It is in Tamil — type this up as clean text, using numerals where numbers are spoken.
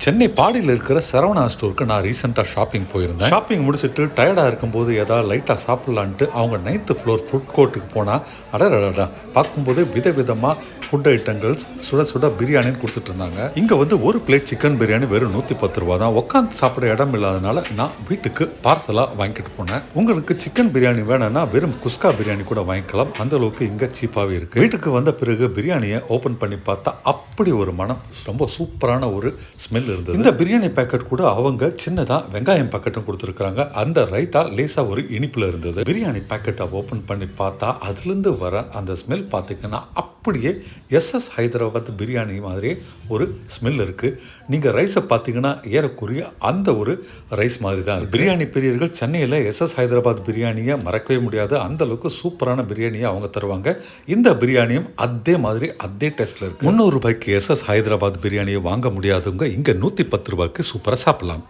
சென்னை பாடியில் இருக்கிற சரவணா ஸ்டோருக்கு நான் ரீசெண்டாக ஷாப்பிங் போயிருந்தேன். ஷாப்பிங் முடிச்சுட்டு டயர்டாக இருக்கும்போது ஏதாவது லைட்டாக சாப்பிட்லான்ட்டு அவங்க 9th ஃப்ளோர் ஃபுட் கோர்ட்டுக்கு போனால் அடடா பார்க்கும்போது விதவிதமாக ஃபுட் ஐட்டங்கள்ஸ் சுட சுட பிரியாணின்னு கொடுத்துட்டு இருந்தாங்க. இங்கே வந்து ஒரு பிளேட் சிக்கன் பிரியாணி வெறும் 110 ரூபா தான். உட்காந்து சாப்பிட இடம் இல்லாதனால நான் வீட்டுக்கு பார்சலாக வாங்கிட்டு போனேன். உங்களுக்கு சிக்கன் பிரியாணி வேணும்னா வெறும் குஸ்கா பிரியாணி கூட வாங்கிக்கலாம். அந்த அளவுக்கு இங்கே சீப்பாகவே இருக்குது. வீட்டுக்கு வந்த பிறகு பிரியாணியை ஓப்பன் பண்ணி பார்த்தா அப்படி ஒரு மனம், ரொம்ப சூப்பரான ஒரு ஸ்மெல் இருந்தது. இந்த பிரியாணி பேக்கெட் கூட அவங்க சின்னதா வெங்காயம் பேக்கெட்டும் கொடுத்துருக்காங்க. அந்த ரைத்தா லேசா ஒரு இனிப்புல இருந்தது. பிரியாணி பேக்கெட்டை ஓபன் பண்ணி பார்த்தா அதுலேருந்து வர அந்த ஸ்மெல் பார்த்தீங்கன்னா அப்படியே SS ஹைதராபாத் பிரியாணி மாதிரி ஒரு ஸ்மெல் இருக்கு. நீங்க ரைஸை பார்த்தீங்கன்னா ஏறக்குறைய அந்த ஒரு ரைஸ் மாதிரி தான் இருக்கு. பிரியாணி பிரியர்கள் சென்னையில் SS ஹைதராபாத் பிரியாணியை மறக்கவே முடியாது. அந்த அளவுக்கு சூப்பரான பிரியாணியை அவங்க தருவாங்க. இந்த பிரியாணியும் அதே மாதிரி அதே டேஸ்ட்ல இருக்கு. 300 ரூபாய்க்கு SS ஹைதராபாத் பிரியாணியை வாங்க முடியாதவங்க இங்க 110 ரூபாய்க்கு சூப்பராக சாப்பிடலாம்.